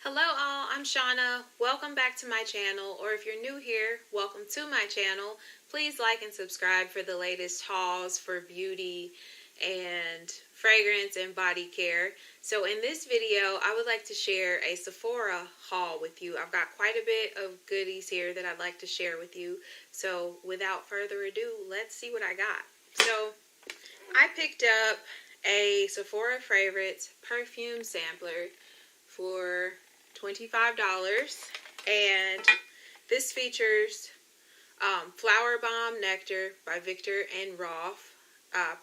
Hello all, I'm Shauna. Welcome back to my channel, or if you're new here, welcome to my channel. Please like and subscribe for the latest hauls for beauty and fragrance and body care. So in this video, I would like to share a Sephora haul with you. I've got quite a bit of goodies here that I'd like to share with you. So without further ado, let's see what I got. So I picked up a Sephora Favorites Perfume Sampler for $25, and this features Flowerbomb Nectar by Viktor&Rolf,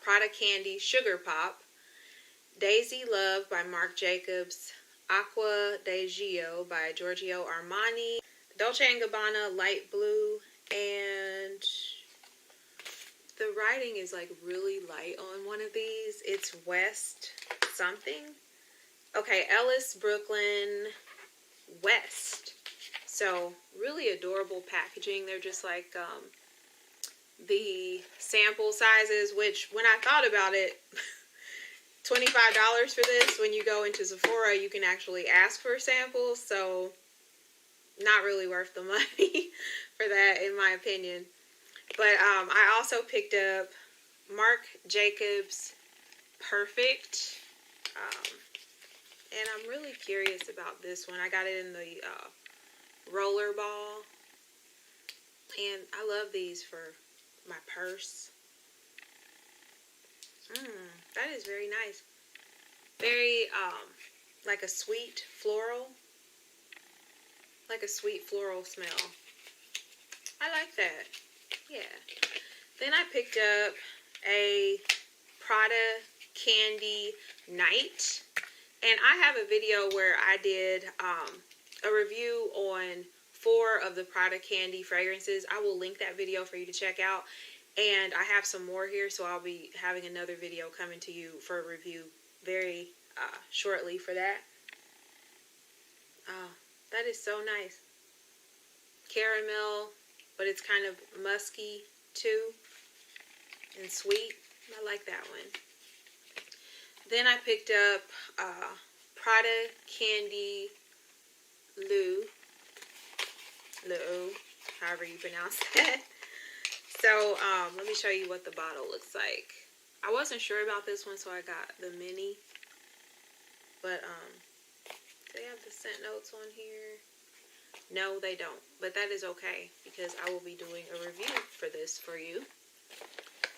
Prada Candy Sugar Pop, Daisy Love by Marc Jacobs, Acqua di Gioia by Giorgio Armani, Dolce & Gabanna Light Blue, and the writing is like really light on one of these. It's West something. Okay, Ellis, Brooklyn, West. So really adorable packaging. They're just like the sample sizes, which when I thought about it, $25 for this. When you go into Sephora, you can actually ask for samples, so not really worth the money for that, in my opinion. But I also picked up Marc Jacobs Perfect. And I'm really curious about this one. I got it in the roller ball. And I love these for my purse. That is very nice. Very, like a sweet floral. Like a sweet floral smell. I like that. Yeah. Then I picked up a Prada Candy Night. And I have a video where I did a review on 4 of the Prada Candy fragrances. I will link that video for you to check out. And I have some more here, so I'll be having another video coming to you for a review very shortly for that. Oh, that is so nice. Caramel, but it's kind of musky too and sweet. I like that one. Then I picked up Prada Candy L'eau, however you pronounce that. So let me show you what the bottle looks like. I wasn't sure about this one, so I got the mini. But they have the scent notes on here. No, they don't. But that is okay, because I will be doing a review for this for you.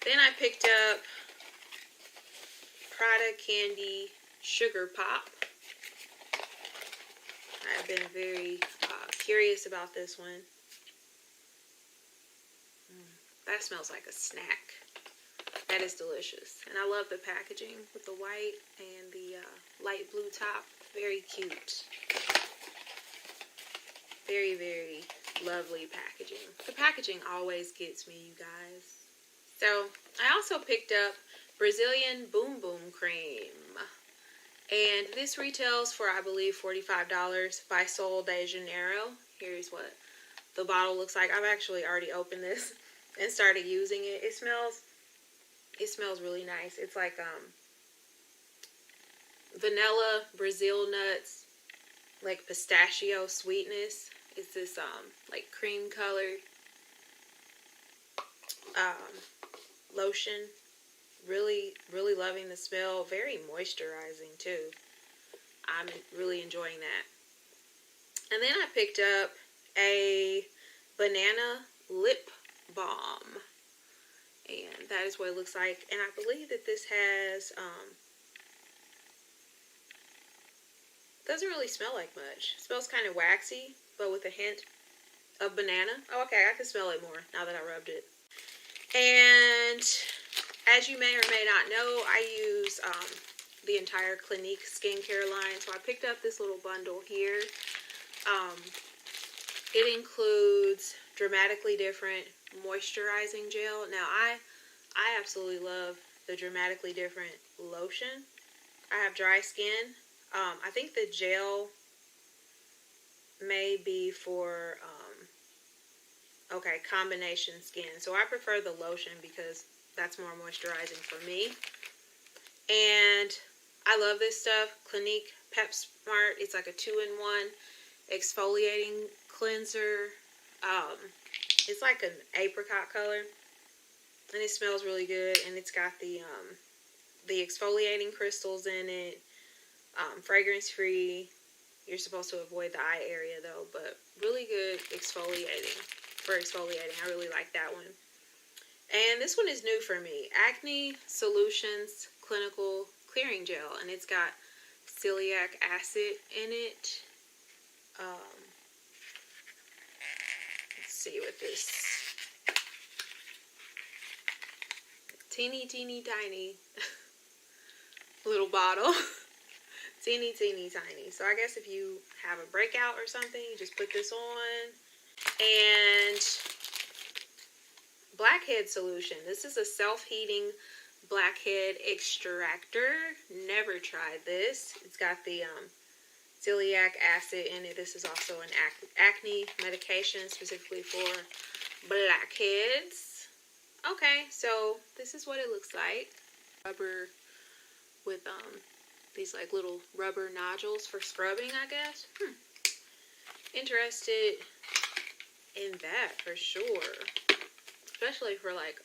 Then I picked up Prada Candy Sugar Pop. I've been very curious about this one. That smells like a snack. That is delicious. And I love the packaging with the white and the light blue top. Very cute. Very, very lovely packaging. The packaging always gets me, you guys. So, I also picked up Brazilian Boom Boom Cream. And this retails for, I believe, $45 by Sol de Janeiro. Here's what the bottle looks like. I've actually already opened this and started using it. It smells really nice. It's like vanilla, Brazil nuts, like pistachio sweetness. It's this like cream colored lotion. Really, really loving the smell. Very moisturizing too. I'm really enjoying that. And then I picked up a banana lip balm. And that is what it looks like. And I believe that this has, doesn't really smell like much. It smells kind of waxy, but with a hint of banana. Oh, okay, I can smell it more now that I rubbed it. And as you may or may not know, I use the entire Clinique skincare line. So I picked up this little bundle here. It includes Dramatically Different moisturizing gel. Now, I absolutely love the Dramatically Different lotion. I have dry skin. I think the gel may be for, combination skin. So I prefer the lotion because that's more moisturizing for me. And I love this stuff. Clinique Pepsmart. It's like a 2-in-1 exfoliating cleanser. It's like an apricot color, and it smells really good. And it's got the exfoliating crystals in it. Fragrance free. You're supposed to avoid the eye area though, but really good exfoliating. I really like that one. And this one is new for me. Acne Solutions Clinical Clearing Gel, and it's got celiac acid in it. Let's see what this teeny tiny little bottle. teeny tiny. So I guess if you have a breakout or something, you just put this on. And Blackhead Solution. This is a self-heating blackhead extractor. Never tried this. It's got the celiac acid in it. This is also an acne medication specifically for blackheads. Okay, so this is what it looks like. Rubber with these like little rubber nodules for scrubbing, I guess. Interested in that for sure. Especially for like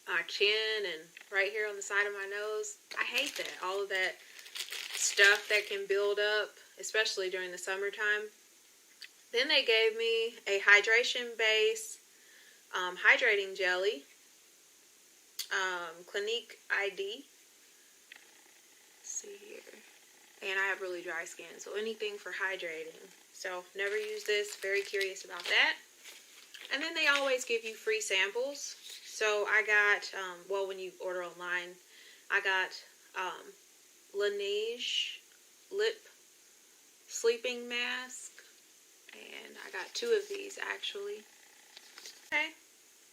my chin and right here on the side of my nose. I hate that. All of that stuff that can build up, especially during the summertime. Then they gave me a hydration base hydrating jelly. Clinique ID. Let's see here. And I have really dry skin, so anything for hydrating. So never used this. Very curious about that. And then they always give you free samples. So I got, well, when you order online, I got Laneige Lip Sleeping Mask. And I got 2 of these actually. Okay.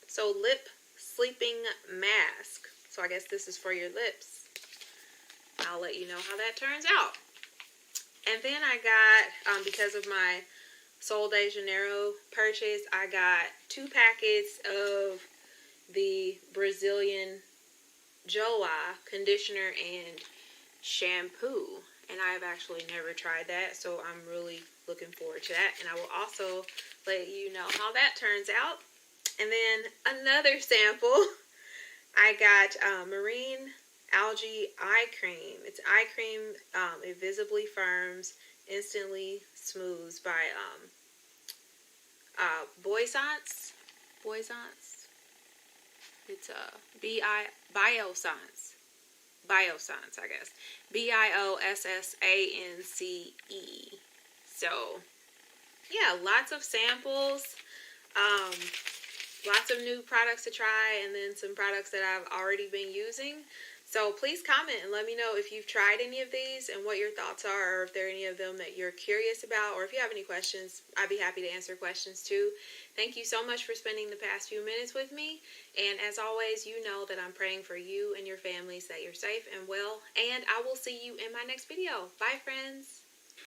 So Lip Sleeping Mask. So I guess this is for your lips. I'll let you know how that turns out. And then I got, because of my Sol de Janeiro purchase, I got 2 packets of the Brazilian Joia conditioner and shampoo. And I have actually never tried that, so I'm really looking forward to that. And I will also let you know how that turns out. And then another sample, I got Marine Algae Eye Cream. It's eye cream. It visibly firms, instantly smooths by Biossance. It's Biossance. Biossance, I guess. Biossance. So, yeah, lots of samples. Lots of new products to try, and then some products that I've already been using. So please comment and let me know if you've tried any of these and what your thoughts are, or if there are any of them that you're curious about, or if you have any questions, I'd be happy to answer questions too. Thank you so much for spending the past few minutes with me. And as always, you know that I'm praying for you and your families that you're safe and well. And I will see you in my next video. Bye, friends.